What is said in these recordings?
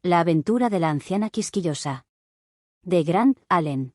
La aventura de la anciana quisquillosa. De Grant Allen.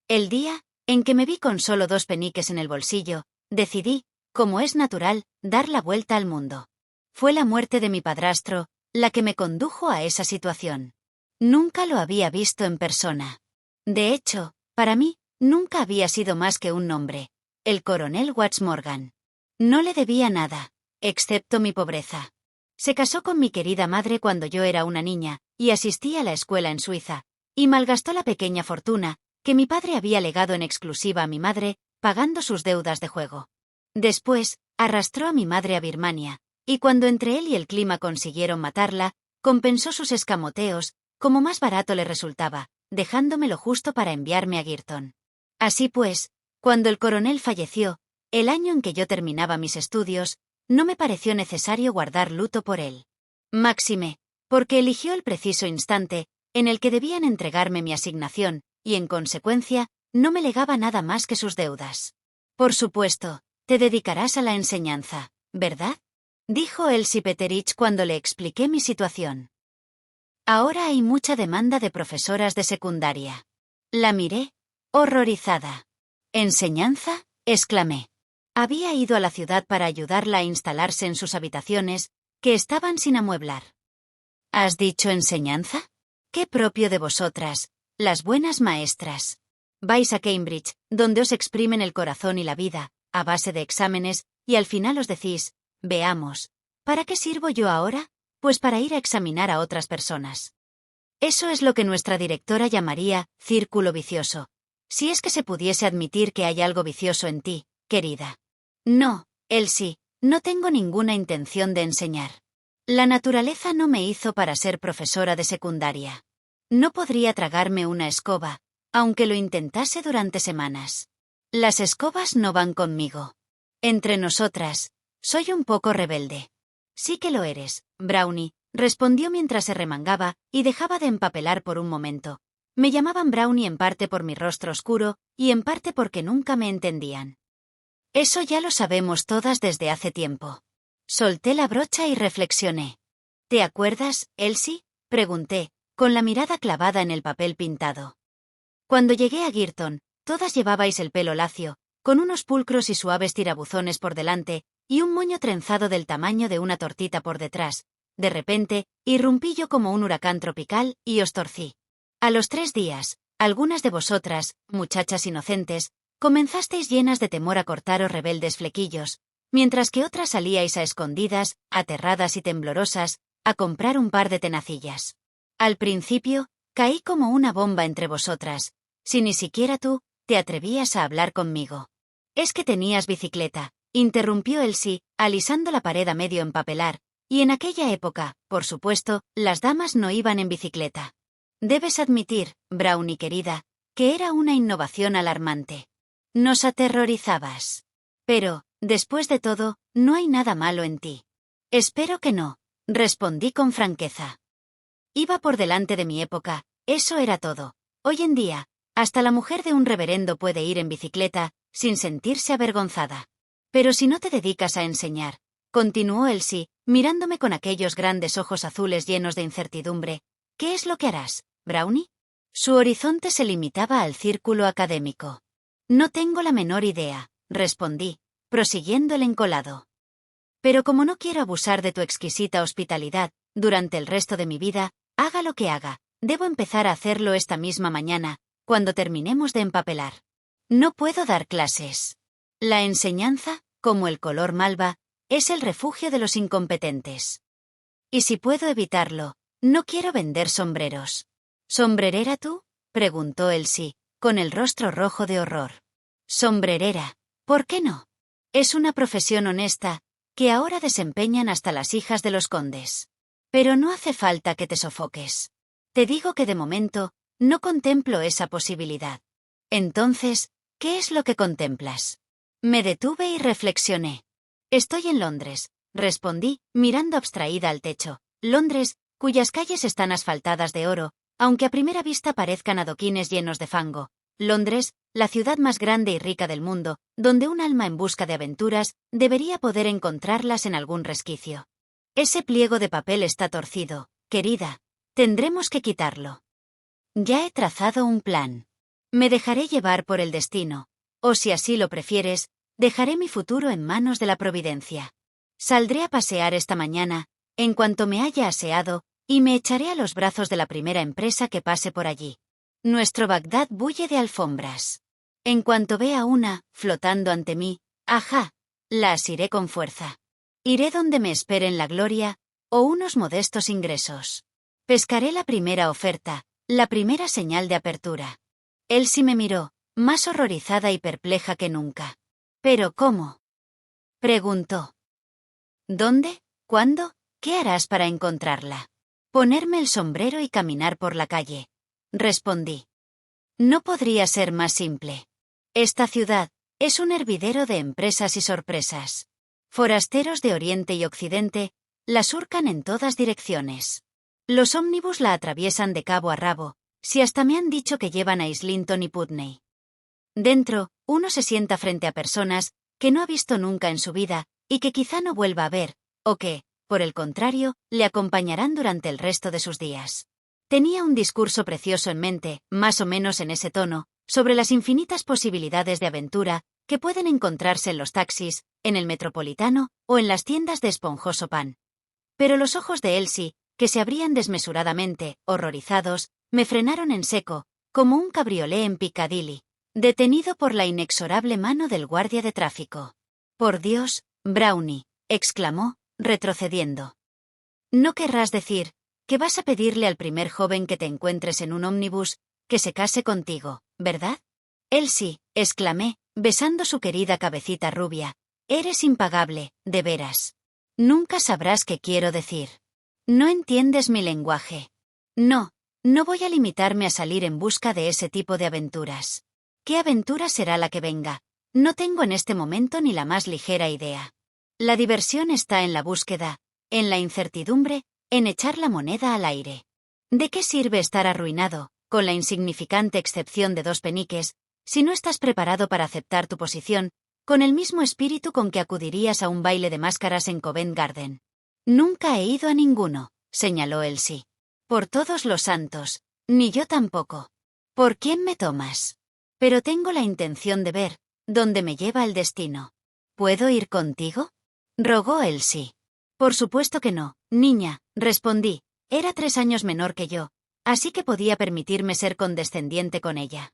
El día en que me vi con solo 2 peniques en el bolsillo, decidí, como es natural, dar la vuelta al mundo. Fue la muerte de mi padrastro la que me condujo a esa situación. Nunca lo había visto en persona. De hecho, para mí, nunca había sido más que un nombre: el coronel Watts Morgan. No le debía nada, excepto mi pobreza. Se casó con mi querida madre cuando yo era una niña, y asistí a la escuela en Suiza, y malgastó la pequeña fortuna que mi padre había legado en exclusiva a mi madre, pagando sus deudas de juego. Después, arrastró a mi madre a Birmania, y cuando entre él y el clima consiguieron matarla, compensó sus escamoteos, como más barato le resultaba, dejándome lo justo para enviarme a Girton. Así pues, cuando el coronel falleció, el año en que yo terminaba mis estudios, no me pareció necesario guardar luto por él. Máxime, porque eligió el preciso instante en el que debían entregarme mi asignación, y en consecuencia, no me legaba nada más que sus deudas. Por supuesto, te dedicarás a la enseñanza, ¿verdad?, dijo Elsie Peterich cuando le expliqué mi situación. Ahora hay mucha demanda de profesoras de secundaria. La miré, horrorizada. ¿Enseñanza?, exclamé. Había ido a la ciudad para ayudarla a instalarse en sus habitaciones, que estaban sin amueblar. ¿Has dicho enseñanza? ¡Qué propio de vosotras, las buenas maestras! Vais a Cambridge, donde os exprimen el corazón y la vida, a base de exámenes, y al final os decís: veamos, ¿para qué sirvo yo ahora? Pues para ir a examinar a otras personas. Eso es lo que nuestra directora llamaría círculo vicioso, si es que se pudiese admitir que hay algo vicioso en ti, querida. No, Elsie, no tengo ninguna intención de enseñar. La naturaleza no me hizo para ser profesora de secundaria. No podría tragarme una escoba, aunque lo intentase durante semanas. Las escobas no van conmigo. Entre nosotras, soy un poco rebelde. Sí que lo eres, Brownie, respondió mientras se remangaba y dejaba de empapelar por un momento. Me llamaban Brownie en parte por mi rostro oscuro y en parte porque nunca me entendían. Eso ya lo sabemos todas desde hace tiempo. Solté la brocha y reflexioné. ¿Te acuerdas, Elsie?, pregunté, con la mirada clavada en el papel pintado. Cuando llegué a Girton, todas llevabais el pelo lacio, con unos pulcros y suaves tirabuzones por delante, y un moño trenzado del tamaño de una tortita por detrás. De repente, irrumpí yo como un huracán tropical y os torcí. A los 3 días, algunas de vosotras, muchachas inocentes, comenzasteis llenas de temor a cortaros rebeldes flequillos, mientras que otras salíais a escondidas, aterradas y temblorosas, a comprar un par de tenacillas. Al principio, caí como una bomba entre vosotras, si ni siquiera tú te atrevías a hablar conmigo. Es que tenías bicicleta, interrumpió Elsie, alisando la pared a medio empapelar, y en aquella época, por supuesto, las damas no iban en bicicleta. Debes admitir, Brownie querida, que era una innovación alarmante. Nos aterrorizabas. Pero, después de todo, no hay nada malo en ti. Espero que no, respondí con franqueza. Iba por delante de mi época, eso era todo. Hoy en día, hasta la mujer de un reverendo puede ir en bicicleta, sin sentirse avergonzada. Pero si no te dedicas a enseñar, continuó Elsie, mirándome con aquellos grandes ojos azules llenos de incertidumbre, ¿qué es lo que harás, Brownie? Su horizonte se limitaba al círculo académico. No tengo la menor idea, respondí, prosiguiendo el encolado. Pero como no quiero abusar de tu exquisita hospitalidad, durante el resto de mi vida, haga lo que haga, debo empezar a hacerlo esta misma mañana, cuando terminemos de empapelar. No puedo dar clases. La enseñanza, como el color malva, es el refugio de los incompetentes. Y si puedo evitarlo, no quiero vender sombreros. ¿Sombrerera tú?, preguntó Elsie, con el rostro rojo de horror. Sombrerera, ¿por qué no? Es una profesión honesta, que ahora desempeñan hasta las hijas de los condes. Pero no hace falta que te sofoques. Te digo que de momento, no contemplo esa posibilidad. Entonces, ¿qué es lo que contemplas? Me detuve y reflexioné. Estoy en Londres, respondí, mirando abstraída al techo. Londres, cuyas calles están asfaltadas de oro, aunque a primera vista parezcan adoquines llenos de fango. Londres, la ciudad más grande y rica del mundo, donde un alma en busca de aventuras debería poder encontrarlas en algún resquicio. Ese pliego de papel está torcido, querida. Tendremos que quitarlo. Ya he trazado un plan. Me dejaré llevar por el destino, o si así lo prefieres, dejaré mi futuro en manos de la providencia. Saldré a pasear esta mañana, en cuanto me haya aseado, y me echaré a los brazos de la primera empresa que pase por allí. Nuestro Bagdad bulle de alfombras. En cuanto vea una, flotando ante mí, ¡ajá!, la asiré con fuerza. Iré donde me esperen la gloria, o unos modestos ingresos. Pescaré la primera oferta, la primera señal de apertura. Elsie me miró, más horrorizada y perpleja que nunca. ¿Pero cómo?, preguntó. ¿Dónde? ¿Cuándo? ¿Qué harás para encontrarla? Ponerme el sombrero y caminar por la calle, respondí. No podría ser más simple. Esta ciudad es un hervidero de empresas y sorpresas. Forasteros de Oriente y Occidente la surcan en todas direcciones. Los ómnibus la atraviesan de cabo a rabo, si hasta me han dicho que llevan a Islington y Putney. Dentro, uno se sienta frente a personas que no ha visto nunca en su vida y que quizá no vuelva a ver, o que, por el contrario, le acompañarán durante el resto de sus días. Tenía un discurso precioso en mente, más o menos en ese tono, sobre las infinitas posibilidades de aventura que pueden encontrarse en los taxis, en el Metropolitano o en las tiendas de esponjoso pan. Pero los ojos de Elsie, que se abrían desmesuradamente, horrorizados, me frenaron en seco, como un cabriolé en Piccadilly, detenido por la inexorable mano del guardia de tráfico. «Por Dios, Brownie», exclamó, retrocediendo. «No querrás decir que vas a pedirle al primer joven que te encuentres en un ómnibus que se case contigo, ¿verdad?» «Elsie», exclamé, besando su querida cabecita rubia, «eres impagable, de veras. Nunca sabrás qué quiero decir. No entiendes mi lenguaje. No voy a limitarme a salir en busca de ese tipo de aventuras. ¿Qué aventura será la que venga? No tengo en este momento ni la más ligera idea. La diversión está en la búsqueda, en la incertidumbre, en echar la moneda al aire. ¿De qué sirve estar arruinado, con la insignificante excepción de 2 peniques, si no estás preparado para aceptar tu posición, con el mismo espíritu con que acudirías a un baile de máscaras en Covent Garden? Nunca he ido a ninguno, señaló Elsie. Por todos los santos, ni yo tampoco. ¿Por quién me tomas? Pero tengo la intención de ver dónde me lleva el destino. ¿Puedo ir contigo?, rogó Elsie. Por supuesto que no, niña, respondí. Era 3 años menor que yo, así que podía permitirme ser condescendiente con ella.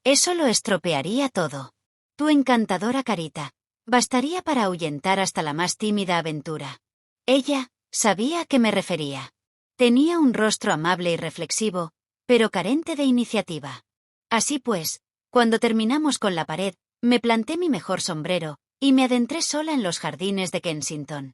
Eso lo estropearía todo. Tu encantadora carita bastaría para ahuyentar hasta la más tímida aventura. Ella sabía a qué me refería. Tenía un rostro amable y reflexivo, pero carente de iniciativa. Así pues, cuando terminamos con la pared, me planté mi mejor sombrero y me adentré sola en los jardines de Kensington.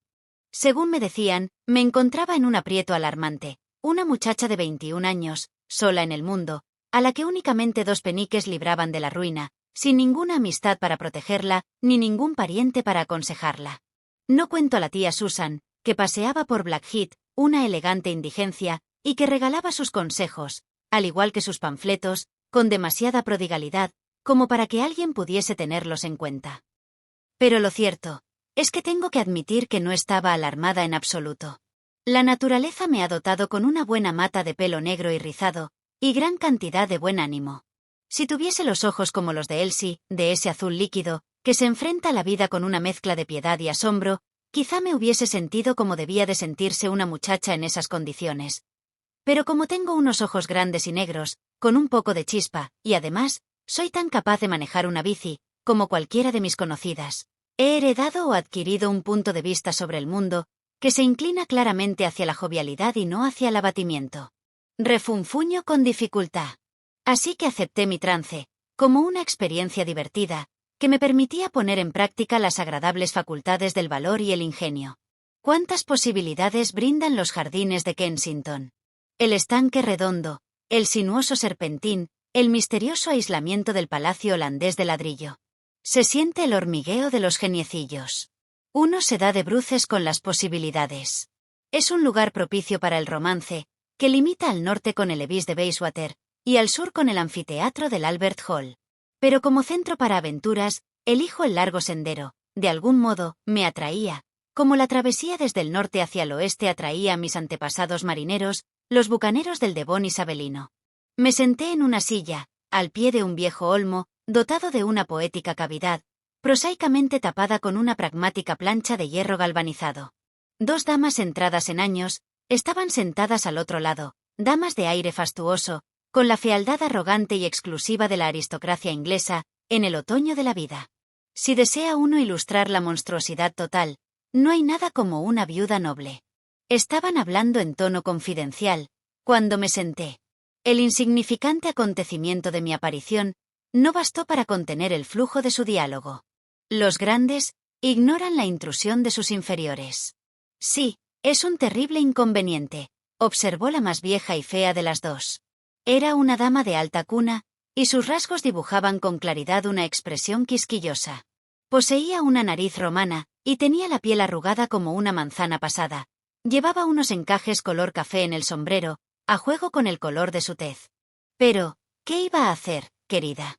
Según me decían, me encontraba en un aprieto alarmante, una muchacha de 21 años, sola en el mundo, a la que únicamente 2 peniques libraban de la ruina, sin ninguna amistad para protegerla, ni ningún pariente para aconsejarla. No cuento a la tía Susan, que paseaba por Blackheath, una elegante indigencia, y que regalaba sus consejos, al igual que sus panfletos, con demasiada prodigalidad, como para que alguien pudiese tenerlos en cuenta. Pero lo cierto es que tengo que admitir que no estaba alarmada en absoluto. La naturaleza me ha dotado con una buena mata de pelo negro y rizado, y gran cantidad de buen ánimo. Si tuviese los ojos como los de Elsie, de ese azul líquido, que se enfrenta a la vida con una mezcla de piedad y asombro, quizá me hubiese sentido como debía de sentirse una muchacha en esas condiciones. Pero como tengo unos ojos grandes y negros, con un poco de chispa, y además, soy tan capaz de manejar una bici, como cualquiera de mis conocidas, he heredado o adquirido un punto de vista sobre el mundo, que se inclina claramente hacia la jovialidad y no hacia el abatimiento. Refunfuño con dificultad. Así que acepté mi trance, como una experiencia divertida, que me permitía poner en práctica las agradables facultades del valor y el ingenio. ¿Cuántas posibilidades brindan los jardines de Kensington? El estanque redondo, el sinuoso serpentín, el misterioso aislamiento del palacio holandés de ladrillo. Se siente el hormigueo de los geniecillos. Uno se da de bruces con las posibilidades. Es un lugar propicio para el romance, que limita al norte con el Levis de Bayswater, y al sur con el anfiteatro del Albert Hall. Pero como centro para aventuras, elijo el largo sendero, de algún modo, me atraía, como la travesía desde el norte hacia el oeste atraía a mis antepasados marineros, los bucaneros del Devon isabelino. Me senté en una silla, al pie de un viejo olmo, dotado de una poética cavidad, prosaicamente tapada con una pragmática plancha de hierro galvanizado. Dos damas entradas en años, estaban sentadas al otro lado, damas de aire fastuoso, con la fealdad arrogante y exclusiva de la aristocracia inglesa, en el otoño de la vida. Si desea uno ilustrar la monstruosidad total, no hay nada como una viuda noble. Estaban hablando en tono confidencial, cuando me senté. El insignificante acontecimiento de mi aparición no bastó para contener el flujo de su diálogo. Los grandes ignoran la intrusión de sus inferiores. Sí, es un terrible inconveniente, observó la más vieja y fea de las dos. Era una dama de alta cuna, y sus rasgos dibujaban con claridad una expresión quisquillosa. Poseía una nariz romana, y tenía la piel arrugada como una manzana pasada. Llevaba unos encajes color café en el sombrero, a juego con el color de su tez. Pero, ¿qué iba a hacer, querida?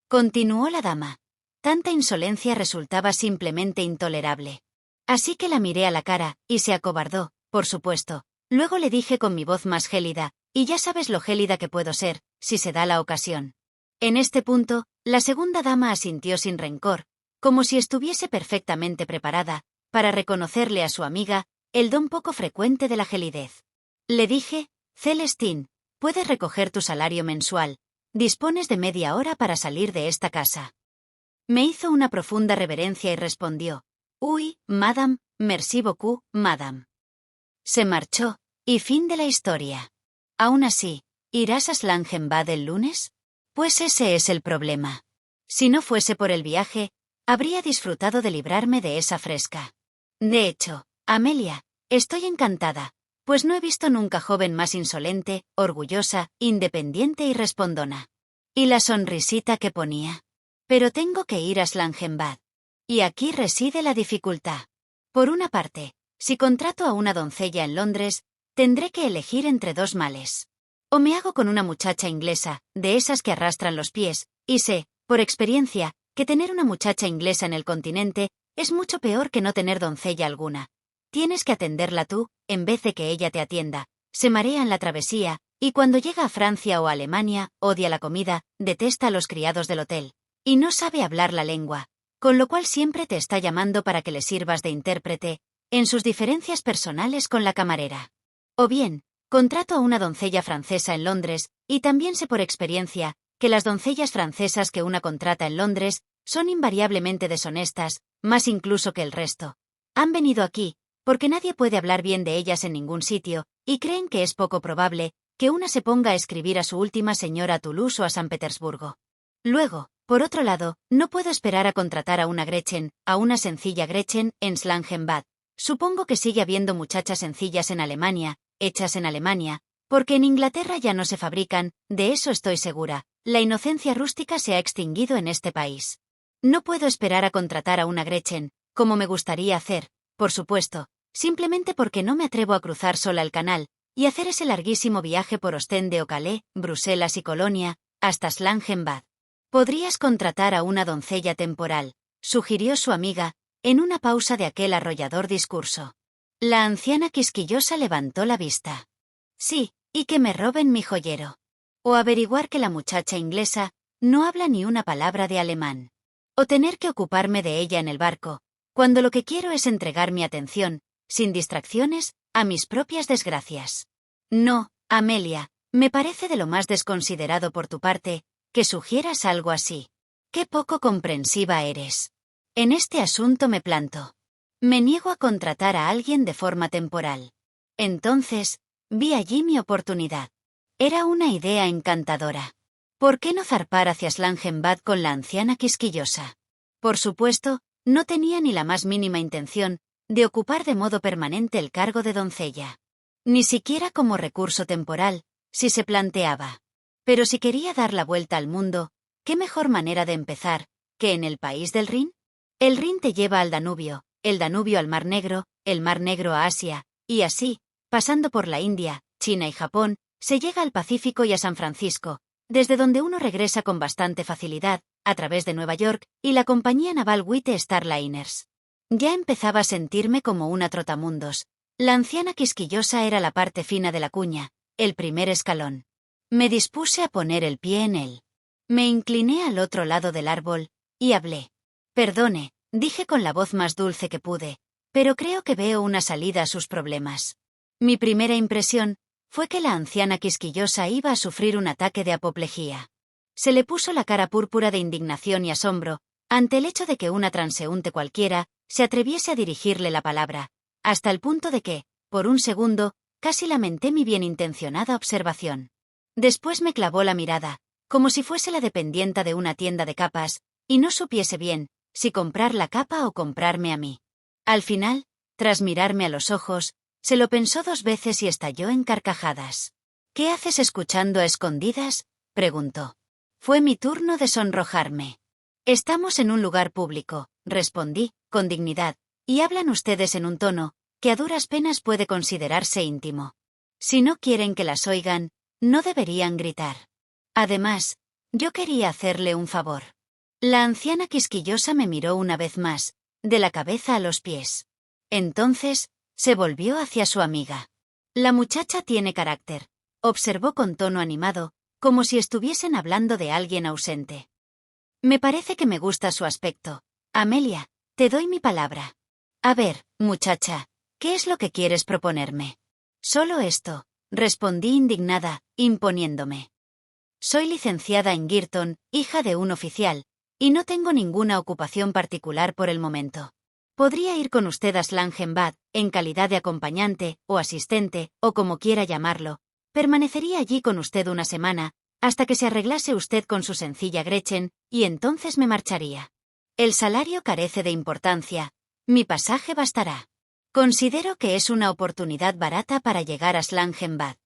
Continuó la dama. Tanta insolencia resultaba simplemente intolerable. Así que la miré a la cara, y se acobardó, por supuesto. Luego le dije con mi voz más gélida, y ya sabes lo gélida que puedo ser, si se da la ocasión. En este punto, la segunda dama asintió sin rencor, como si estuviese perfectamente preparada, para reconocerle a su amiga, el don poco frecuente de la gelidez. Le dije, Celestine, puedes recoger tu salario mensual, dispones de media hora para salir de esta casa. Me hizo una profunda reverencia y respondió, «Oui, madame, merci beaucoup, madame». Se marchó, y fin de la historia. Aún así, ¿irás a Schlangenbad el lunes? Pues ese es el problema. Si no fuese por el viaje, habría disfrutado de librarme de esa fresca. De hecho, Amelia, estoy encantada, pues no he visto nunca joven más insolente, orgullosa, independiente y respondona. Y la sonrisita que ponía. Pero tengo que ir a Schlangenbad. Y aquí reside la dificultad. Por una parte, si contrato a una doncella en Londres, tendré que elegir entre dos males. O me hago con una muchacha inglesa, de esas que arrastran los pies, y sé, por experiencia, que tener una muchacha inglesa en el continente es mucho peor que no tener doncella alguna. Tienes que atenderla tú, en vez de que ella te atienda. Se marea en la travesía, y cuando llega a Francia o a Alemania, odia la comida, detesta a los criados del hotel. Y no sabe hablar la lengua, con lo cual siempre te está llamando para que le sirvas de intérprete, en sus diferencias personales con la camarera. O bien, contrato a una doncella francesa en Londres, y también sé por experiencia, que las doncellas francesas que una contrata en Londres, son invariablemente deshonestas, más incluso que el resto. Han venido aquí, porque nadie puede hablar bien de ellas en ningún sitio, y creen que es poco probable, que una se ponga a escribir a su última señora a Toulouse o a San Petersburgo. Luego, por otro lado, no puedo esperar a contratar a una Gretchen, a una sencilla Gretchen, en Schlangenbad. Supongo que sigue habiendo muchachas sencillas en Alemania, hechas en Alemania, porque en Inglaterra ya no se fabrican, de eso estoy segura, la inocencia rústica se ha extinguido en este país. No puedo esperar a contratar a una Gretchen, como me gustaría hacer, por supuesto, simplemente porque no me atrevo a cruzar sola el canal, y hacer ese larguísimo viaje por Ostende o Calais, Bruselas y Colonia, hasta Schlangenbad. Podrías contratar a una doncella temporal, sugirió su amiga, en una pausa de aquel arrollador discurso. La anciana quisquillosa levantó la vista. Sí, y que me roben mi joyero. O averiguar que la muchacha inglesa no habla ni una palabra de alemán. O tener que ocuparme de ella en el barco, cuando lo que quiero es entregar mi atención, sin distracciones, a mis propias desgracias. No, Amelia, me parece de lo más desconsiderado por tu parte, que sugieras algo así. Qué poco comprensiva eres. En este asunto me planto. Me niego a contratar a alguien de forma temporal. Entonces, vi allí mi oportunidad. Era una idea encantadora. ¿Por qué no zarpar hacia Schlangenbad con la anciana quisquillosa? Por supuesto, no tenía ni la más mínima intención de ocupar de modo permanente el cargo de doncella. Ni siquiera como recurso temporal, si se planteaba. Pero si quería dar la vuelta al mundo, ¿qué mejor manera de empezar que en el país del Rin? El Rin te lleva al Danubio, el Danubio al Mar Negro, el Mar Negro a Asia, y así, pasando por la India, China y Japón, se llega al Pacífico y a San Francisco, desde donde uno regresa con bastante facilidad, a través de Nueva York y la compañía naval White Star Liners. Ya empezaba a sentirme como una trotamundos. La anciana quisquillosa era la parte fina de la cuña, el primer escalón. Me dispuse a poner el pie en él. Me incliné al otro lado del árbol, y hablé. Perdone, dije con la voz más dulce que pude, pero creo que veo una salida a sus problemas. Mi primera impresión fue que la anciana quisquillosa iba a sufrir un ataque de apoplejía. Se le puso la cara púrpura de indignación y asombro, ante el hecho de que una transeúnte cualquiera se atreviese a dirigirle la palabra, hasta el punto de que, por un segundo, casi lamenté mi bienintencionada observación. Después me clavó la mirada, como si fuese la dependienta de una tienda de capas, y no supiese bien si comprar la capa o comprarme a mí. Al final, tras mirarme a los ojos, se lo pensó 2 veces y estalló en carcajadas. «¿Qué haces escuchando a escondidas?», preguntó. Fue mi turno de sonrojarme. «Estamos en un lugar público», respondí, con dignidad, «y hablan ustedes en un tono que a duras penas puede considerarse íntimo. Si no quieren que las oigan, no deberían gritar. Además, yo quería hacerle un favor». La anciana quisquillosa me miró una vez más, de la cabeza a los pies. Entonces, se volvió hacia su amiga. «La muchacha tiene carácter», observó con tono animado, como si estuviesen hablando de alguien ausente. «Me parece que me gusta su aspecto. Amelia, te doy mi palabra. A ver, muchacha, ¿qué es lo que quieres proponerme?» «Solo esto», respondí indignada, imponiéndome. «Soy licenciada en Girton, hija de un oficial, y no tengo ninguna ocupación particular por el momento. Podría ir con usted a Slangenbad, en calidad de acompañante, o asistente, o como quiera llamarlo. Permanecería allí con usted una semana, hasta que se arreglase usted con su sencilla Gretchen, y entonces me marcharía. El salario carece de importancia. Mi pasaje bastará. Considero que es una oportunidad barata para llegar a Slangenbad».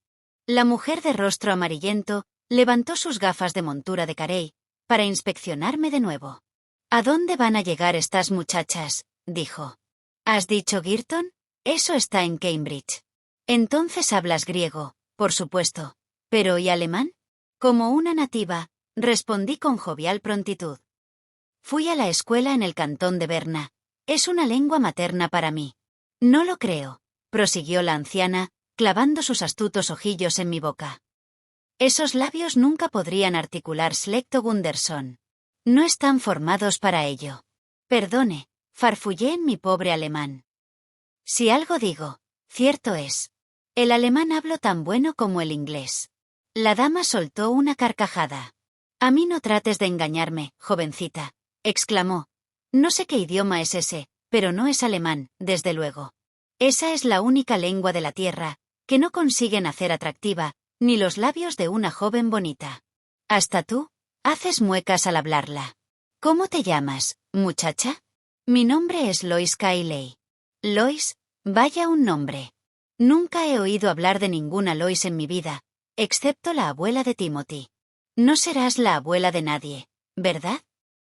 La mujer de rostro amarillento levantó sus gafas de montura de carey para inspeccionarme de nuevo. «¿A dónde van a llegar estas muchachas?», dijo. «¿Has dicho Girton? Eso está en Cambridge. Entonces hablas griego, por supuesto. ¿Pero y alemán?». «Como una nativa», respondí con jovial prontitud. «Fui a la escuela en el cantón de Berna. Es una lengua materna para mí». «No lo creo», prosiguió la anciana, clavando sus astutos ojillos en mi boca. «Esos labios nunca podrían articular Slecto Gunderson. No están formados para ello. Perdone, farfullé en mi pobre alemán. Si algo digo, cierto es. El alemán hablo tan bueno como el inglés». La dama soltó una carcajada. «A mí no trates de engañarme, jovencita», exclamó. «No sé qué idioma es ese, pero no es alemán, desde luego. Esa es la única lengua de la tierra que no consiguen hacer atractiva ni los labios de una joven bonita. Hasta tú haces muecas al hablarla. ¿Cómo te llamas, muchacha?» «Mi nombre es Lois Cayley». «Lois, vaya un nombre. Nunca he oído hablar de ninguna Lois en mi vida, excepto la abuela de Timothy. No serás la abuela de nadie, ¿verdad?»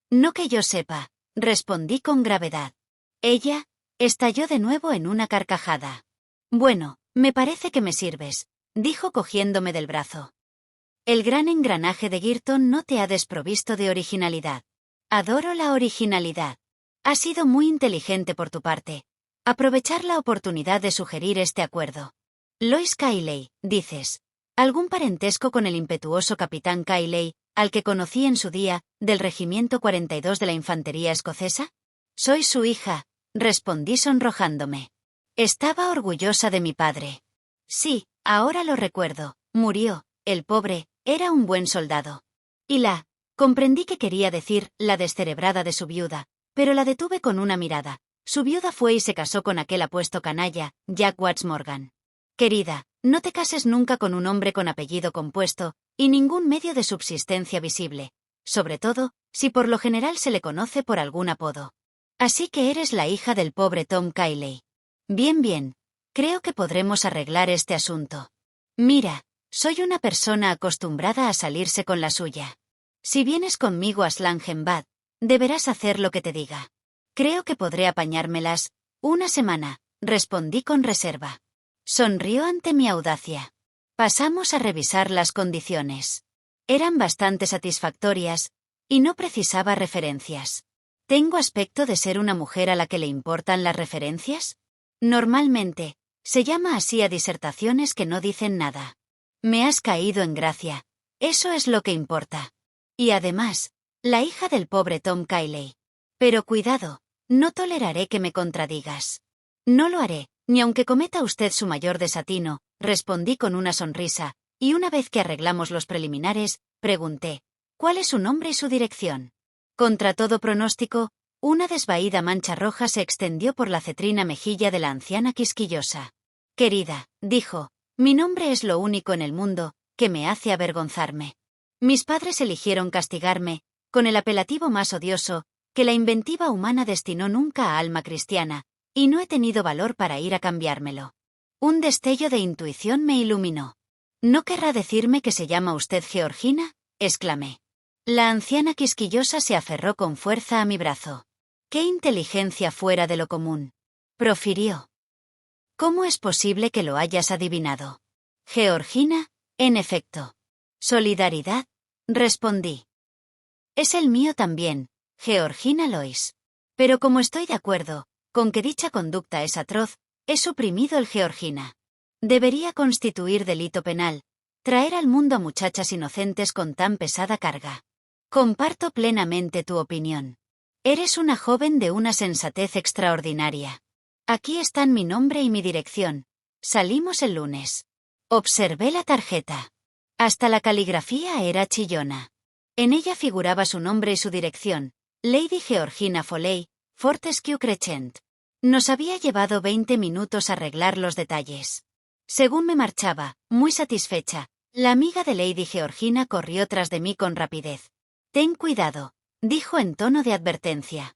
«No que yo sepa», respondí con gravedad. Ella estalló de nuevo en una carcajada. «Bueno, me parece que me sirves», dijo cogiéndome del brazo. «El gran engranaje de Girton no te ha desprovisto de originalidad. Adoro la originalidad. Ha sido muy inteligente por tu parte. Aprovechar la oportunidad de sugerir este acuerdo. Lois Cayley, dices. ¿Algún parentesco con el impetuoso capitán Cayley, al que conocí en su día, del regimiento 42 de la infantería escocesa?» «Soy su hija», respondí sonrojándome. Estaba orgullosa de mi padre. «Sí, ahora lo recuerdo, murió, el pobre, era un buen soldado». Comprendí que quería decir la descerebrada de su viuda, pero la detuve con una mirada. Su viuda fue y se casó con aquel apuesto canalla, Jack Watts Morgan. «Querida, no te cases nunca con un hombre con apellido compuesto, y ningún medio de subsistencia visible, sobre todo, si por lo general se le conoce por algún apodo. Así que eres la hija del pobre Tom Cayley. Bien, bien, creo que podremos arreglar este asunto. Mira, soy una persona acostumbrada a salirse con la suya. Si vienes conmigo a Slangenbad, deberás hacer lo que te diga. Creo que podré apañármelas, una semana», respondí con reserva. Sonrió ante mi audacia. Pasamos a revisar las condiciones. Eran bastante satisfactorias, y no precisaba referencias. ¿Tengo aspecto de ser una mujer a la que le importan las referencias? Normalmente, se llama así a disertaciones que no dicen nada. Me has caído en gracia. Eso es lo que importa. Y además, la hija del pobre Tom Kiley. Pero cuidado, no toleraré que me contradigas. No lo haré, ni aunque cometa usted su mayor desatino, respondí con una sonrisa, y una vez que arreglamos los preliminares, pregunté, ¿cuál es su nombre y su dirección? Contra todo pronóstico, una desvaída mancha roja se extendió por la cetrina mejilla de la anciana quisquillosa. Querida, dijo, mi nombre es lo único en el mundo que me hace avergonzarme. Mis padres eligieron castigarme, con el apelativo más odioso, que la inventiva humana destinó nunca a alma cristiana, y no he tenido valor para ir a cambiármelo. Un destello de intuición me iluminó. ¿No querrá decirme que se llama usted Georgina?, exclamé. La anciana quisquillosa se aferró con fuerza a mi brazo. ¡Qué inteligencia fuera de lo común!, profirió. ¿Cómo es posible que lo hayas adivinado? Georgina, en efecto. Solidaridad, respondí. Es el mío también, Georgina Lois. Pero como estoy de acuerdo con que dicha conducta es atroz, he suprimido el Georgina. Debería constituir delito penal traer al mundo a muchachas inocentes con tan pesada carga. Comparto plenamente tu opinión. Eres una joven de una sensatez extraordinaria. Aquí están mi nombre y mi dirección. Salimos el lunes. Observé la tarjeta. Hasta la caligrafía era chillona. En ella figuraba su nombre y su dirección, Lady Georgina Foley, Fortescue Crescent. Nos había llevado 20 minutos arreglar los detalles. Según me marchaba, muy satisfecha, la amiga de Lady Georgina corrió tras de mí con rapidez. Ten cuidado, dijo en tono de advertencia.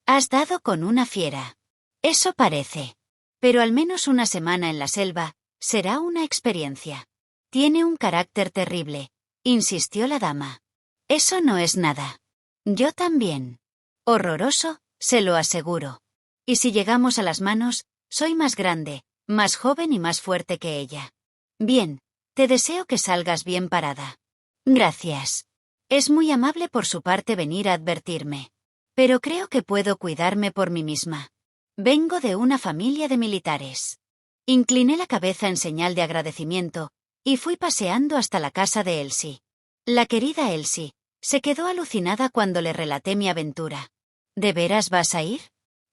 Has dado con una fiera. Eso parece. Pero al menos una semana en la selva será una experiencia. Tiene un carácter terrible, insistió la dama. Eso no es nada. Yo también. Horroroso, se lo aseguro. Y si llegamos a las manos, soy más grande, más joven y más fuerte que ella. Bien, te deseo que salgas bien parada. Gracias. Es muy amable por su parte venir a advertirme. Pero creo que puedo cuidarme por mí misma. Vengo de una familia de militares. Incliné la cabeza en señal de agradecimiento, y fui paseando hasta la casa de Elsie. La querida Elsie se quedó alucinada cuando le relaté mi aventura. ¿De veras vas a ir?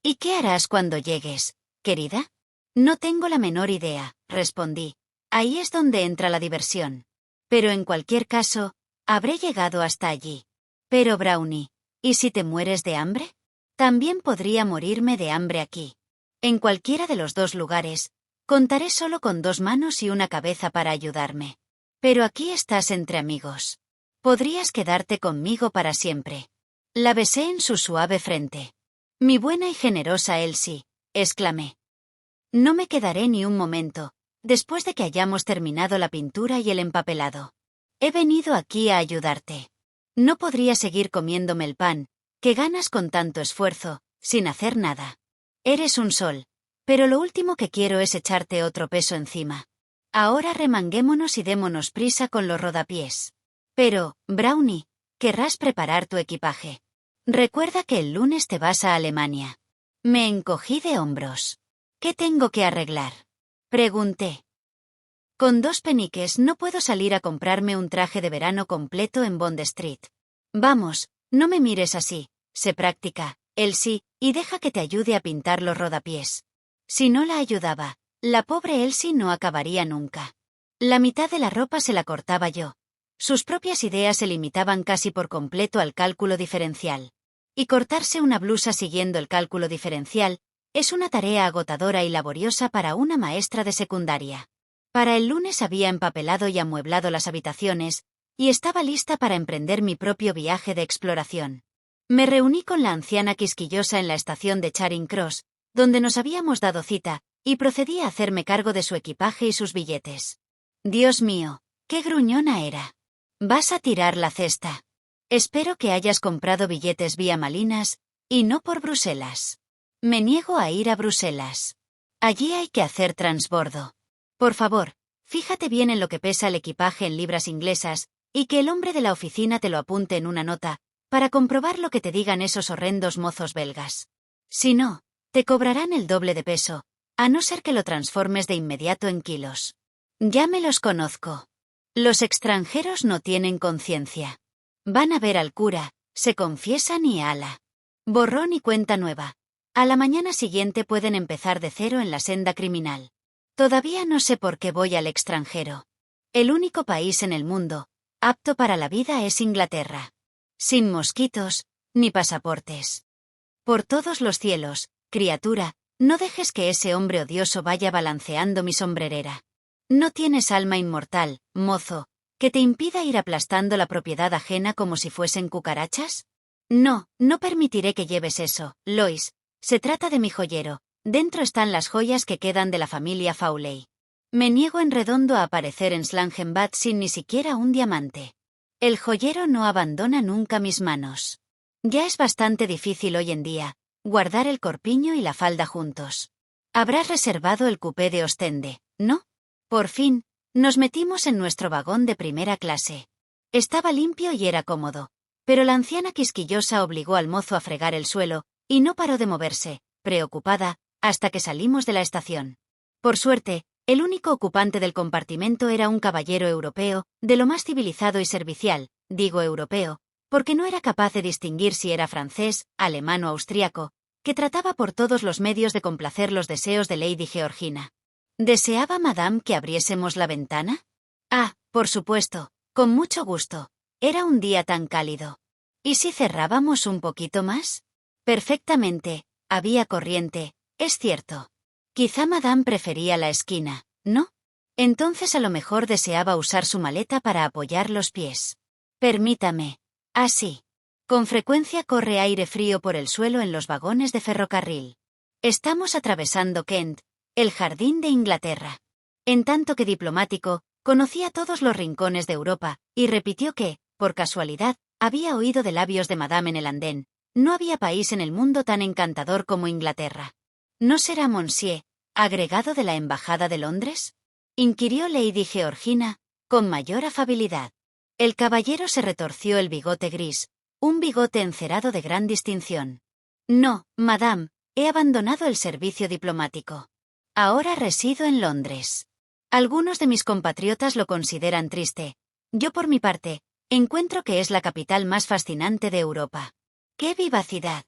¿Y qué harás cuando llegues, querida? No tengo la menor idea, respondí. Ahí es donde entra la diversión. Pero en cualquier caso, habré llegado hasta allí. Pero Brownie, ¿y si te mueres de hambre? También podría morirme de hambre aquí. En cualquiera de los dos lugares, contaré solo con 2 manos y una cabeza para ayudarme. Pero aquí estás entre amigos. Podrías quedarte conmigo para siempre. La besé en su suave frente. Mi buena y generosa Elsie, exclamé. No me quedaré ni un momento, después de que hayamos terminado la pintura y el empapelado. He venido aquí a ayudarte. No podría seguir comiéndome el pan que ganas con tanto esfuerzo, sin hacer nada. Eres un sol, pero lo último que quiero es echarte otro peso encima. Ahora remanguémonos y démonos prisa con los rodapiés. Pero, Brownie, querrás preparar tu equipaje. Recuerda que el lunes te vas a Alemania. Me encogí de hombros. ¿Qué tengo que arreglar?, pregunté. Con 2 peniques no puedo salir a comprarme un traje de verano completo en Bond Street. Vamos, no me mires así, sé práctica, Elsie, y deja que te ayude a pintar los rodapiés. Si no la ayudaba, la pobre Elsie no acabaría nunca. La mitad de la ropa se la cortaba yo. Sus propias ideas se limitaban casi por completo al cálculo diferencial. Y cortarse una blusa siguiendo el cálculo diferencial es una tarea agotadora y laboriosa para una maestra de secundaria. Para el lunes había empapelado y amueblado las habitaciones, y estaba lista para emprender mi propio viaje de exploración. Me reuní con la anciana quisquillosa en la estación de Charing Cross, donde nos habíamos dado cita, y procedí a hacerme cargo de su equipaje y sus billetes. Dios mío, qué gruñona era. Vas a tirar la cesta. Espero que hayas comprado billetes vía Malinas, y no por Bruselas. Me niego a ir a Bruselas. Allí hay que hacer transbordo. Por favor, fíjate bien en lo que pesa el equipaje en libras inglesas, y que el hombre de la oficina te lo apunte en una nota, para comprobar lo que te digan esos horrendos mozos belgas. Si no, te cobrarán el doble de peso, a no ser que lo transformes de inmediato en kilos. Ya me los conozco. Los extranjeros no tienen conciencia. Van a ver al cura, se confiesan y ala. Borrón y cuenta nueva. A la mañana siguiente pueden empezar de cero en la senda criminal. Todavía no sé por qué voy al extranjero. El único país en el mundo apto para la vida es Inglaterra. Sin mosquitos, ni pasaportes. Por todos los cielos, criatura, no dejes que ese hombre odioso vaya balanceando mi sombrerera. No tienes alma inmortal, mozo, que te impida ir aplastando la propiedad ajena como si fuesen cucarachas. No, no permitiré que lleves eso, Lois. Se trata de mi joyero. Dentro están las joyas que quedan de la familia Fawley. Me niego en redondo a aparecer en Slangenbad sin ni siquiera un diamante. El joyero no abandona nunca mis manos. Ya es bastante difícil hoy en día guardar el corpiño y la falda juntos. Habrás reservado el cupé de Ostende, ¿no? Por fin, nos metimos en nuestro vagón de primera clase. Estaba limpio y era cómodo, pero la anciana quisquillosa obligó al mozo a fregar el suelo, y no paró de moverse, preocupada, hasta que salimos de la estación. Por suerte, el único ocupante del compartimento era un caballero europeo, de lo más civilizado y servicial, digo europeo, porque no era capaz de distinguir si era francés, alemán o austriaco, que trataba por todos los medios de complacer los deseos de Lady Georgina. ¿Deseaba Madame que abriésemos la ventana? Ah, por supuesto, con mucho gusto. Era un día tan cálido. ¿Y si cerrábamos un poquito más? Perfectamente, había corriente, es cierto. Quizá Madame prefería la esquina, ¿no? Entonces a lo mejor deseaba usar su maleta para apoyar los pies. Permítame. Ah, sí. Con frecuencia corre aire frío por el suelo en los vagones de ferrocarril. Estamos atravesando Kent, el jardín de Inglaterra. En tanto que diplomático, conocía todos los rincones de Europa, y repitió que, por casualidad, había oído de labios de Madame en el andén. No había país en el mundo tan encantador como Inglaterra. ¿No será Monsieur, agregado de la Embajada de Londres? Inquirió Lady Georgina, con mayor afabilidad. El caballero se retorció el bigote gris, un bigote encerado de gran distinción. No, Madame, he abandonado el servicio diplomático. Ahora resido en Londres. Algunos de mis compatriotas lo consideran triste. Yo por mi parte, encuentro que es la capital más fascinante de Europa. ¡Qué vivacidad!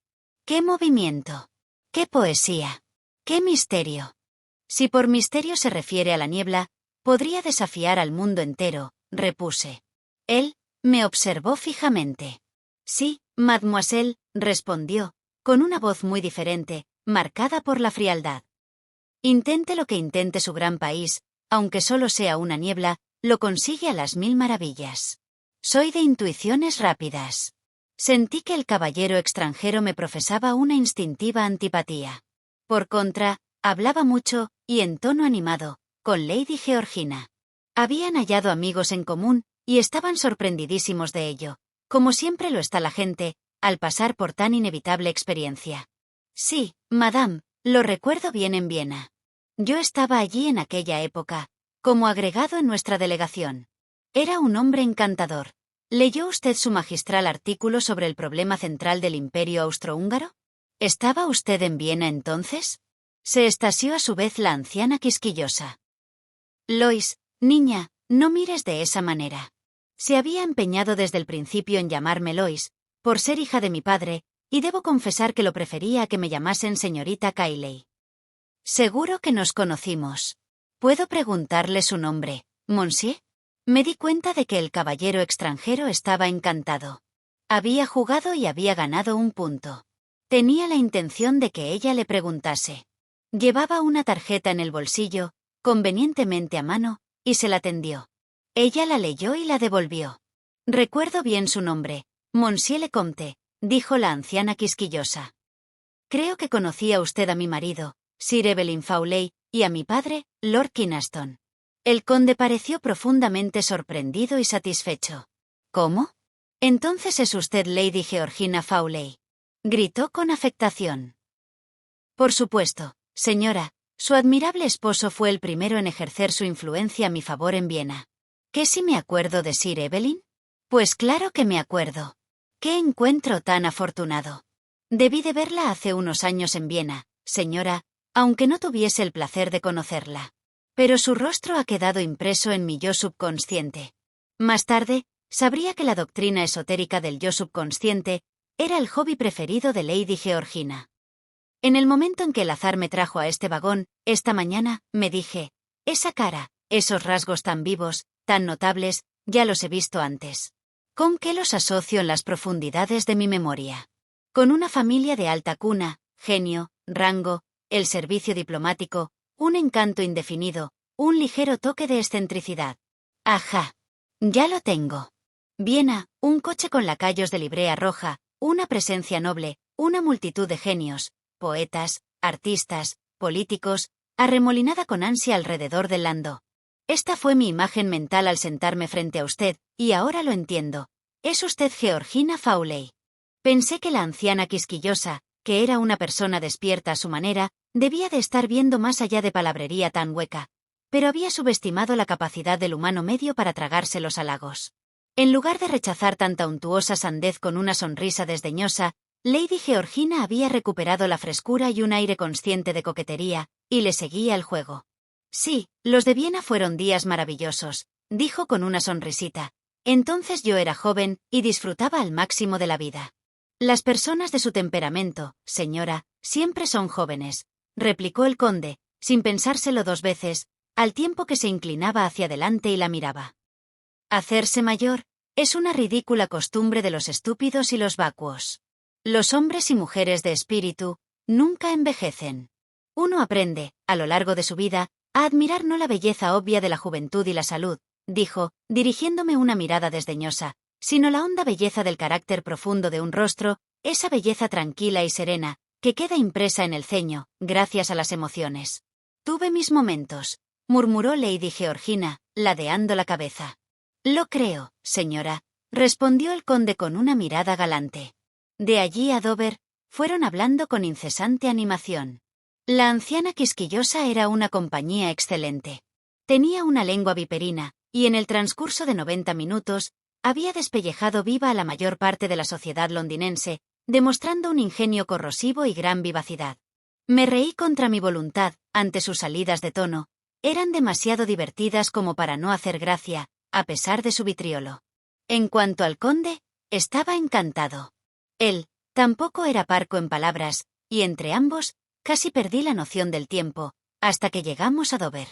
¡Qué movimiento! ¡Qué poesía! ¡Qué misterio! Si por misterio se refiere a la niebla, podría desafiar al mundo entero, repuse. Él me observó fijamente. Sí, mademoiselle, respondió, con una voz muy diferente, marcada por la frialdad. Intente lo que intente su gran país, aunque solo sea una niebla, lo consigue a las 1000 maravillas. Soy de intuiciones rápidas. Sentí que el caballero extranjero me profesaba una instintiva antipatía. Por contra, hablaba mucho, y en tono animado, con Lady Georgina. Habían hallado amigos en común, y estaban sorprendidísimos de ello, como siempre lo está la gente, al pasar por tan inevitable experiencia. Sí, Madame, lo recuerdo bien en Viena. Yo estaba allí en aquella época, como agregado en nuestra delegación. Era un hombre encantador. ¿Leyó usted su magistral artículo sobre el problema central del Imperio Austrohúngaro? ¿Estaba usted en Viena entonces? Se extasió a su vez la anciana quisquillosa. Lois, niña, no mires de esa manera. Se había empeñado desde el principio en llamarme Lois, por ser hija de mi padre, y debo confesar que lo prefería a que me llamasen señorita Cayley. Seguro que nos conocimos. ¿Puedo preguntarle su nombre, Monsieur? Me di cuenta de que el caballero extranjero estaba encantado. Había jugado y había ganado un punto. Tenía la intención de que ella le preguntase. Llevaba una tarjeta en el bolsillo, convenientemente a mano, y se la tendió. Ella la leyó y la devolvió. Recuerdo bien su nombre, Monsieur le Comte, dijo la anciana quisquillosa. Creo que conocía usted a mi marido, Sir Evelyn Fawley, y a mi padre, Lord Kynaston. El conde pareció profundamente sorprendido y satisfecho. ¿Cómo? Entonces es usted Lady Georgina Fawley. Gritó con afectación. Por supuesto, señora, su admirable esposo fue el primero en ejercer su influencia a mi favor en Viena. ¿Qué si me acuerdo de Sir Evelyn? Pues claro que me acuerdo. ¡Qué encuentro tan afortunado! Debí de verla hace unos años en Viena, señora, aunque no tuviese el placer de conocerla. Pero su rostro ha quedado impreso en mi yo subconsciente. Más tarde, sabría que la doctrina esotérica del yo subconsciente era el hobby preferido de Lady Georgina. En el momento en que el azar me trajo a este vagón, esta mañana, me dije, esa cara, esos rasgos tan vivos, tan notables, ya los he visto antes. ¿Con qué los asocio en las profundidades de mi memoria? Con una familia de alta cuna, genio, rango, el servicio diplomático, un encanto indefinido, un ligero toque de excentricidad. ¡Ajá! Ya lo tengo. Viena, un coche con lacayos de librea roja, una presencia noble, una multitud de genios, poetas, artistas, políticos, arremolinada con ansia alrededor del Landó. Esta fue mi imagen mental al sentarme frente a usted, y ahora lo entiendo. Es usted Georgina Fawley. Pensé que la anciana quisquillosa, que era una persona despierta a su manera, debía de estar viendo más allá de palabrería tan hueca, pero había subestimado la capacidad del humano medio para tragarse los halagos. En lugar de rechazar tanta untuosa sandez con una sonrisa desdeñosa, Lady Georgina había recuperado la frescura y un aire consciente de coquetería, y le seguía el juego. Sí, los de Viena fueron días maravillosos, dijo con una sonrisita. Entonces yo era joven y disfrutaba al máximo de la vida. Las personas de su temperamento, señora, siempre son jóvenes, replicó el conde, sin pensárselo dos veces, al tiempo que se inclinaba hacia adelante y la miraba. Hacerse mayor es una ridícula costumbre de los estúpidos y los vacuos. Los hombres y mujeres de espíritu nunca envejecen. Uno aprende, a lo largo de su vida, a admirar no la belleza obvia de la juventud y la salud, dijo, dirigiéndome una mirada desdeñosa, sino la honda belleza del carácter profundo de un rostro, esa belleza tranquila y serena, que queda impresa en el ceño, gracias a las emociones. Tuve mis momentos, murmuró Lady Georgina, ladeando la cabeza. Lo creo, señora, respondió el conde con una mirada galante. De allí a Dover, fueron hablando con incesante animación. La anciana quisquillosa era una compañía excelente. Tenía una lengua viperina, y en el transcurso de 90 minutos, había despellejado viva a la mayor parte de la sociedad londinense, demostrando un ingenio corrosivo y gran vivacidad. Me reí contra mi voluntad, ante sus salidas de tono. Eran demasiado divertidas como para no hacer gracia, a pesar de su vitriolo. En cuanto al conde, estaba encantado. Él, tampoco era parco en palabras, y entre ambos, casi perdí la noción del tiempo, hasta que llegamos a Dover.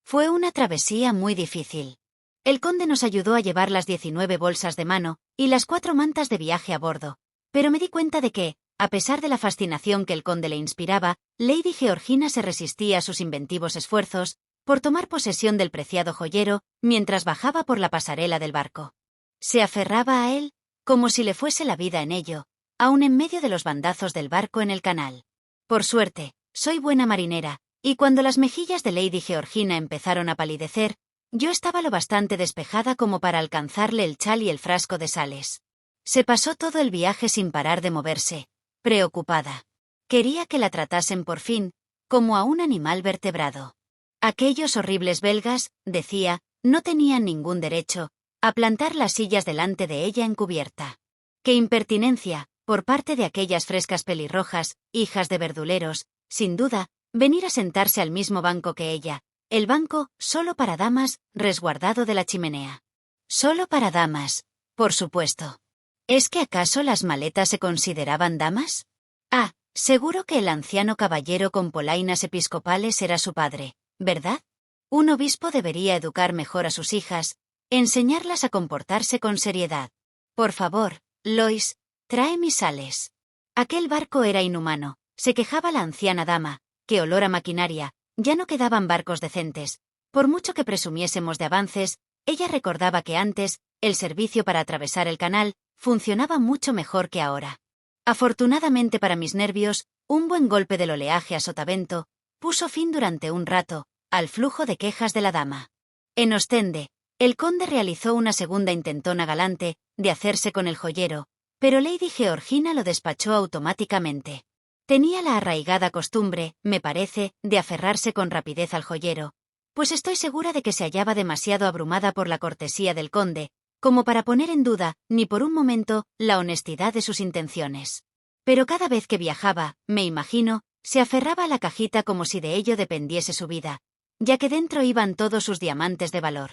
Fue una travesía muy difícil. El conde nos ayudó a llevar las 19 bolsas de mano y las 4 mantas de viaje a bordo, pero me di cuenta de que, a pesar de la fascinación que el conde le inspiraba, Lady Georgina se resistía a sus inventivos esfuerzos por tomar posesión del preciado joyero mientras bajaba por la pasarela del barco. Se aferraba a él, como si le fuese la vida en ello, aun en medio de los bandazos del barco en el canal. Por suerte, soy buena marinera, y cuando las mejillas de Lady Georgina empezaron a palidecer, yo estaba lo bastante despejada como para alcanzarle el chal y el frasco de sales. Se pasó todo el viaje sin parar de moverse, preocupada. Quería que la tratasen por fin, como a un animal vertebrado. Aquellos horribles belgas, decía, no tenían ningún derecho a plantar las sillas delante de ella en cubierta. ¡Qué impertinencia, por parte de aquellas frescas pelirrojas, hijas de verduleros, sin duda, venir a sentarse al mismo banco que ella, el banco, solo para damas, resguardado de la chimenea. Solo para damas, por supuesto. ¿Es que acaso las maletas se consideraban damas? Ah, seguro que el anciano caballero con polainas episcopales era su padre, ¿verdad? Un obispo debería educar mejor a sus hijas, enseñarlas a comportarse con seriedad. Por favor, Lois, trae mis sales. Aquel barco era inhumano, se quejaba la anciana dama, qué olor a maquinaria, ya no quedaban barcos decentes. Por mucho que presumiésemos de avances, ella recordaba que antes, el servicio para atravesar el canal, funcionaba mucho mejor que ahora. Afortunadamente para mis nervios, un buen golpe del oleaje a sotavento puso fin durante un rato al flujo de quejas de la dama. En Ostende, el conde realizó una segunda intentona galante de hacerse con el joyero, pero Lady Georgina lo despachó automáticamente. Tenía la arraigada costumbre, me parece, de aferrarse con rapidez al joyero, pues estoy segura de que se hallaba demasiado abrumada por la cortesía del conde, como para poner en duda, ni por un momento, la honestidad de sus intenciones. Pero cada vez que viajaba, me imagino, se aferraba a la cajita como si de ello dependiese su vida, ya que dentro iban todos sus diamantes de valor.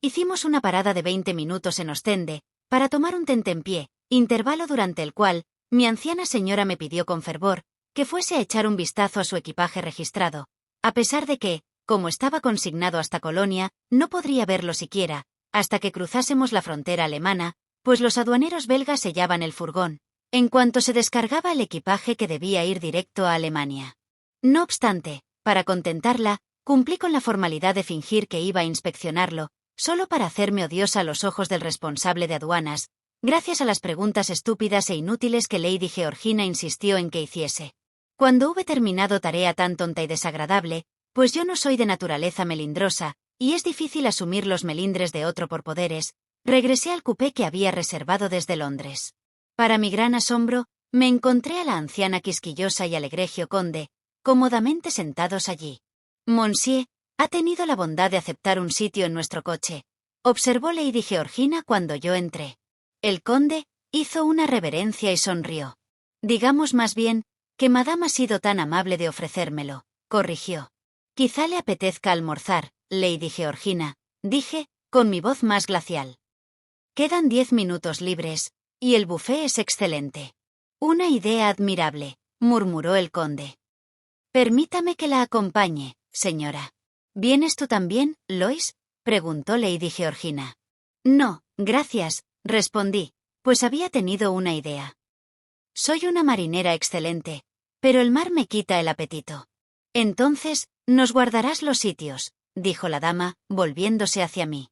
Hicimos una parada de 20 minutos en Ostende, para tomar un tentempié, intervalo durante el cual, mi anciana señora me pidió con fervor, que fuese a echar un vistazo a su equipaje registrado, a pesar de que, como estaba consignado hasta Colonia, no podría verlo siquiera, hasta que cruzásemos la frontera alemana, pues los aduaneros belgas sellaban el furgón, en cuanto se descargaba el equipaje que debía ir directo a Alemania. No obstante, para contentarla, cumplí con la formalidad de fingir que iba a inspeccionarlo, solo para hacerme odiosa a los ojos del responsable de aduanas, gracias a las preguntas estúpidas e inútiles que Lady Georgina insistió en que hiciese. Cuando hube terminado tarea tan tonta y desagradable, pues yo no soy de naturaleza melindrosa, y es difícil asumir los melindres de otro por poderes, regresé al coupé que había reservado desde Londres. Para mi gran asombro, me encontré a la anciana quisquillosa y al egregio conde, cómodamente sentados allí. «Monsieur ha tenido la bondad de aceptar un sitio en nuestro coche», observó Lady Georgina cuando yo entré. El conde hizo una reverencia y sonrió. «Digamos más bien, que Madame ha sido tan amable de ofrecérmelo», corrigió. «Quizá le apetezca almorzar, Lady Georgina», dije, con mi voz más glacial. «Quedan 10 minutos libres, y el buffet es excelente». «Una idea admirable», murmuró el conde. «Permítame que la acompañe, señora». «¿Vienes tú también, Lois?», preguntó Lady Georgina. «No, gracias», respondí, pues había tenido una idea. «Soy una marinera excelente, pero el mar me quita el apetito». «Entonces, nos guardarás los sitios», dijo la dama, volviéndose hacia mí.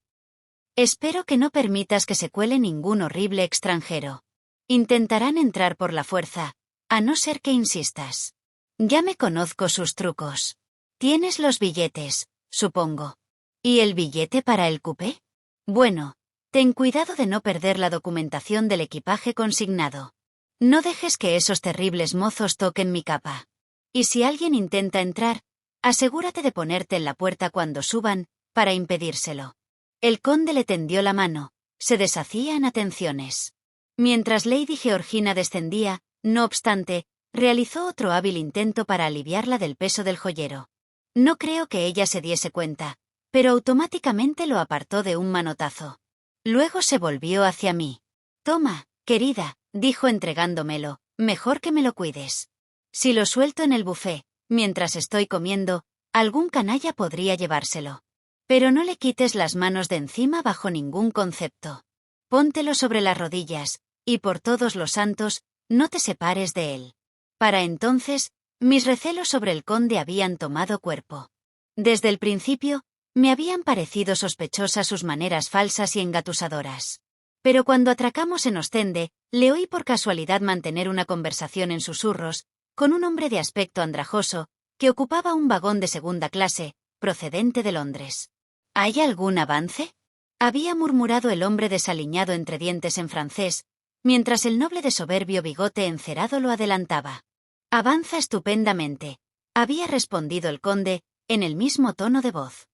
«Espero que no permitas que se cuele ningún horrible extranjero. Intentarán entrar por la fuerza, a no ser que insistas. Ya me conozco sus trucos. Tienes los billetes, supongo. ¿Y el billete para el coupé? Bueno, ten cuidado de no perder la documentación del equipaje consignado. No dejes que esos terribles mozos toquen mi capa. Y si alguien intenta entrar, asegúrate de ponerte en la puerta cuando suban, para impedírselo». El conde le tendió la mano, se deshacía en atenciones. Mientras Lady Georgina descendía, no obstante, realizó otro hábil intento para aliviarla del peso del joyero. No creo que ella se diese cuenta, pero automáticamente lo apartó de un manotazo. Luego se volvió hacia mí. «Toma, querida», dijo entregándomelo, «mejor que me lo cuides. Si lo suelto en el buffet, mientras estoy comiendo, algún canalla podría llevárselo. Pero no le quites las manos de encima bajo ningún concepto. Póntelo sobre las rodillas, y por todos los santos, no te separes de él». Para entonces, mis recelos sobre el conde habían tomado cuerpo. Desde el principio, me habían parecido sospechosas sus maneras falsas y engatusadoras. Pero cuando atracamos en Ostende, le oí por casualidad mantener una conversación en susurros, con un hombre de aspecto andrajoso, que ocupaba un vagón de segunda clase, procedente de Londres. «¿Hay algún avance?», había murmurado el hombre desaliñado entre dientes en francés, mientras el noble de soberbio bigote encerado lo adelantaba. «Avanza estupendamente», había respondido el conde, en el mismo tono de voz.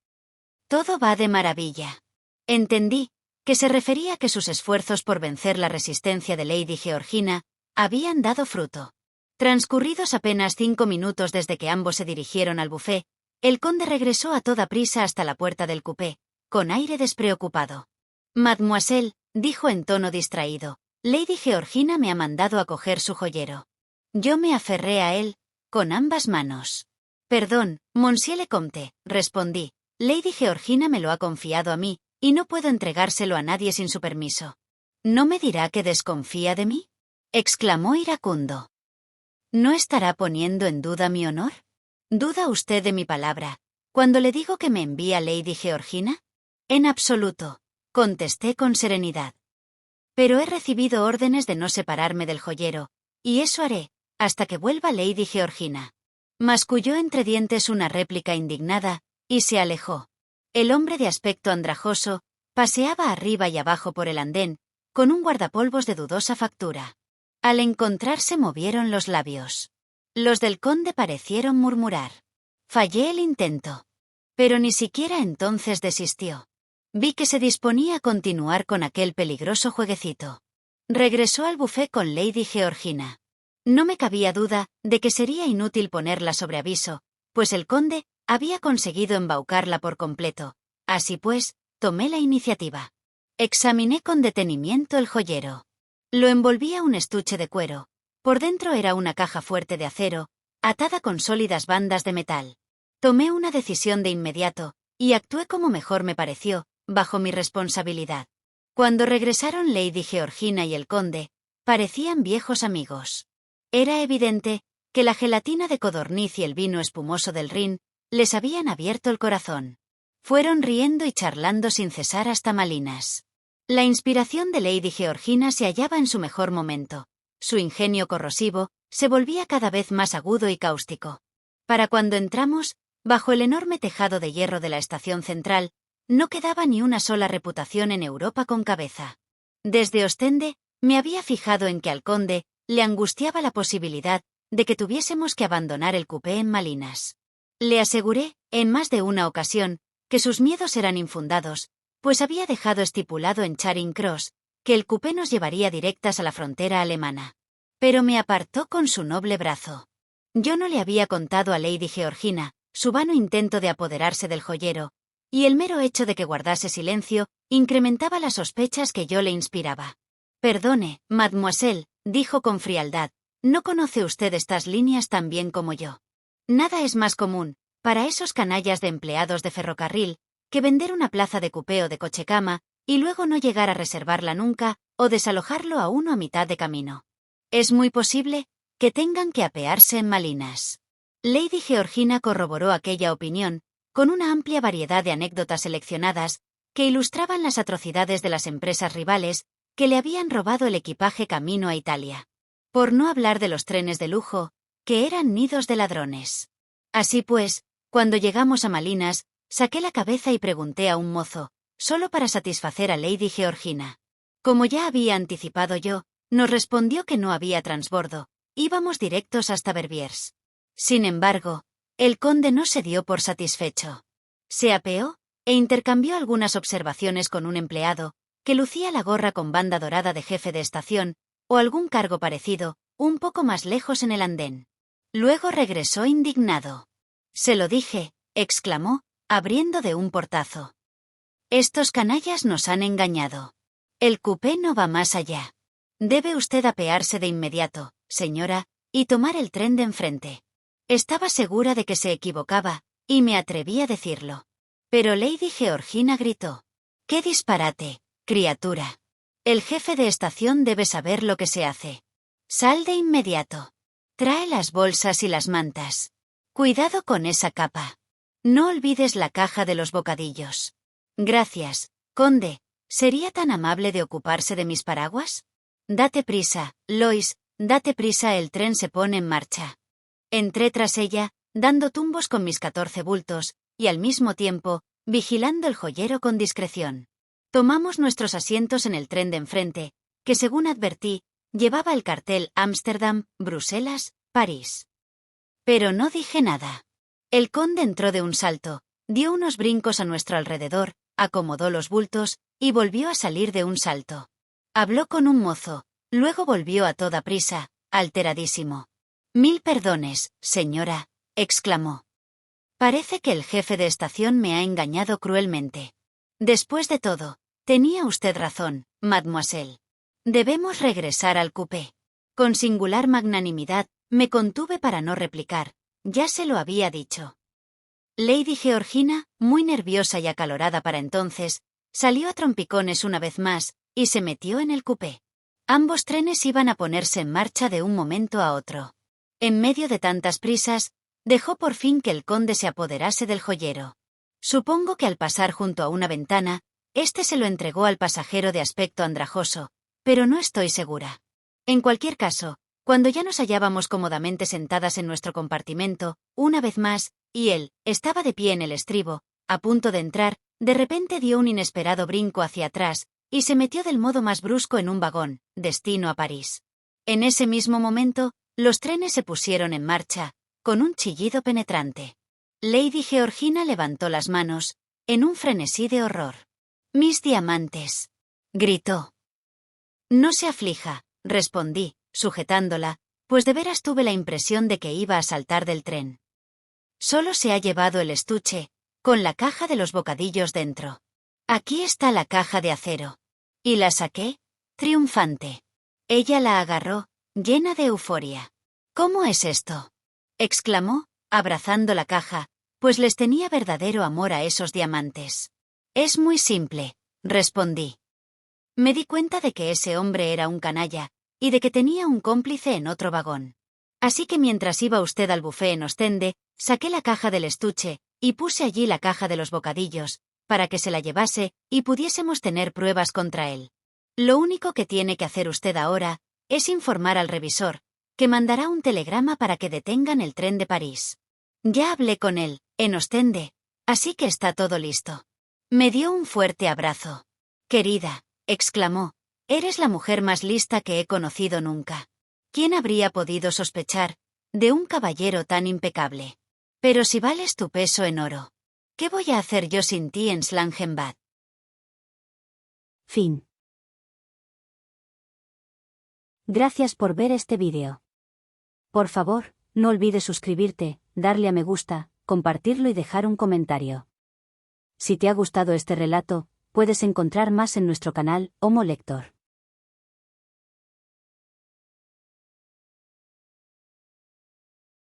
«Todo va de maravilla». Entendí que se refería a que sus esfuerzos por vencer la resistencia de Lady Georgina habían dado fruto. Transcurridos apenas 5 minutos desde que ambos se dirigieron al buffet, el conde regresó a toda prisa hasta la puerta del coupé, con aire despreocupado. «Mademoiselle», dijo en tono distraído, «Lady Georgina me ha mandado a coger su joyero». Yo me aferré a él, con ambas manos. «Perdón, Monsieur le Comte», respondí, «Lady Georgina me lo ha confiado a mí, y no puedo entregárselo a nadie sin su permiso». «¿No me dirá que desconfía de mí?», exclamó iracundo. «¿No estará poniendo en duda mi honor? ¿Duda usted de mi palabra, cuando le digo que me envía Lady Georgina?» «En absoluto», contesté con serenidad. «Pero he recibido órdenes de no separarme del joyero, y eso haré, hasta que vuelva Lady Georgina». Masculló entre dientes una réplica indignada, y se alejó. El hombre de aspecto andrajoso paseaba arriba y abajo por el andén, con un guardapolvos de dudosa factura. Al encontrarse movieron los labios. Los del conde parecieron murmurar. Fallé el intento. Pero ni siquiera entonces desistió. Vi que se disponía a continuar con aquel peligroso jueguecito. Regresó al buffet con Lady Georgina. No me cabía duda de que sería inútil ponerla sobre aviso, pues el conde había conseguido embaucarla por completo. Así pues, tomé la iniciativa. Examiné con detenimiento el joyero. Lo envolvía un estuche de cuero. Por dentro era una caja fuerte de acero, atada con sólidas bandas de metal. Tomé una decisión de inmediato, y actué como mejor me pareció, bajo mi responsabilidad. Cuando regresaron Lady Georgina y el conde, parecían viejos amigos. Era evidente que la gelatina de codorniz y el vino espumoso del Rin les habían abierto el corazón. Fueron riendo y charlando sin cesar hasta Malinas. La inspiración de Lady Georgina se hallaba en su mejor momento. Su ingenio corrosivo se volvía cada vez más agudo y cáustico. Para cuando entramos, bajo el enorme tejado de hierro de la estación central, no quedaba ni una sola reputación en Europa con cabeza. Desde Ostende, me había fijado en que al conde le angustiaba la posibilidad de que tuviésemos que abandonar el cupé en Malinas. Le aseguré, en más de una ocasión, que sus miedos eran infundados, pues había dejado estipulado en Charing Cross que el cupé nos llevaría directas a la frontera alemana. Pero me apartó con su noble brazo. Yo no le había contado a Lady Georgina su vano intento de apoderarse del joyero, y el mero hecho de que guardase silencio incrementaba las sospechas que yo le inspiraba. «Perdone, mademoiselle», dijo con frialdad, «no conoce usted estas líneas tan bien como yo. Nada es más común, para esos canallas de empleados de ferrocarril, que vender una plaza de cupé o de cochecama y luego no llegar a reservarla nunca o desalojarlo a uno a mitad de camino. Es muy posible que tengan que apearse en Malinas». Lady Georgina corroboró aquella opinión con una amplia variedad de anécdotas seleccionadas que ilustraban las atrocidades de las empresas rivales que le habían robado el equipaje camino a Italia. Por no hablar de los trenes de lujo, que eran nidos de ladrones. Así pues, cuando llegamos a Malinas, saqué la cabeza y pregunté a un mozo, solo para satisfacer a Lady Georgina. Como ya había anticipado yo, nos respondió que no había transbordo, íbamos directos hasta Verviers. Sin embargo, el conde no se dio por satisfecho. Se apeó e intercambió algunas observaciones con un empleado, que lucía la gorra con banda dorada de jefe de estación, o algún cargo parecido, un poco más lejos en el andén. Luego regresó indignado. «Se lo dije», exclamó, abriendo de un portazo. «Estos canallas nos han engañado. El cupé no va más allá. Debe usted apearse de inmediato, señora, y tomar el tren de enfrente». Estaba segura de que se equivocaba, y me atreví a decirlo. Pero Lady Georgina gritó: «¡Qué disparate, criatura! El jefe de estación debe saber lo que se hace. Sal de inmediato. Trae las bolsas y las mantas. Cuidado con esa capa. No olvides la caja de los bocadillos. Gracias, conde. ¿Sería tan amable de ocuparse de mis paraguas? Date prisa, Lois, date prisa, el tren se pone en marcha». Entré tras ella, dando tumbos con mis 14 bultos, y al mismo tiempo, vigilando el joyero con discreción. Tomamos nuestros asientos en el tren de enfrente, que según advertí, llevaba el cartel Ámsterdam, Bruselas, París. Pero no dije nada. El conde entró de un salto, dio unos brincos a nuestro alrededor, acomodó los bultos, y volvió a salir de un salto. Habló con un mozo, luego volvió a toda prisa, alteradísimo. «Mil perdones, señora», exclamó. «Parece que el jefe de estación me ha engañado cruelmente. Después de todo, tenía usted razón, mademoiselle. Debemos regresar al cupé». Con singular magnanimidad, me contuve para no replicar. Ya se lo había dicho. Lady Georgina, muy nerviosa y acalorada para entonces, salió a trompicones una vez más, y se metió en el cupé. Ambos trenes iban a ponerse en marcha de un momento a otro. En medio de tantas prisas, dejó por fin que el conde se apoderase del joyero. Supongo que al pasar junto a una ventana, éste se lo entregó al pasajero de aspecto andrajoso, pero no estoy segura. En cualquier caso, cuando ya nos hallábamos cómodamente sentadas en nuestro compartimento, una vez más, y él estaba de pie en el estribo, a punto de entrar, de repente dio un inesperado brinco hacia atrás, y se metió del modo más brusco en un vagón, destino a París. En ese mismo momento, los trenes se pusieron en marcha, con un chillido penetrante. Lady Georgina levantó las manos, en un frenesí de horror. Mis diamantes. Gritó. No se aflija, respondí, sujetándola, pues de veras tuve la impresión de que iba a saltar del tren. Solo se ha llevado el estuche, con la caja de los bocadillos dentro. Aquí está la caja de acero. Y la saqué, triunfante. Ella la agarró, llena de euforia. ¿Cómo es esto?, exclamó, abrazando la caja, pues les tenía verdadero amor a esos diamantes. Es muy simple, respondí. Me di cuenta de que ese hombre era un canalla, y de que tenía un cómplice en otro vagón. Así que mientras iba usted al buffet en Ostende, saqué la caja del estuche, y puse allí la caja de los bocadillos, para que se la llevase y pudiésemos tener pruebas contra él. Lo único que tiene que hacer usted ahora es informar al revisor, que mandará un telegrama para que detengan el tren de París. Ya hablé con él, en Ostende, así que está todo listo. Me dio un fuerte abrazo. Querida, exclamó, eres la mujer más lista que he conocido nunca. ¿Quién habría podido sospechar de un caballero tan impecable? Pero si vales tu peso en oro, ¿qué voy a hacer yo sin ti en Slangenbad? Fin. Gracias por ver este vídeo. Por favor, no olvides suscribirte, darle a me gusta, compartirlo y dejar un comentario. Si te ha gustado este relato, puedes encontrar más en nuestro canal, Homo Lector.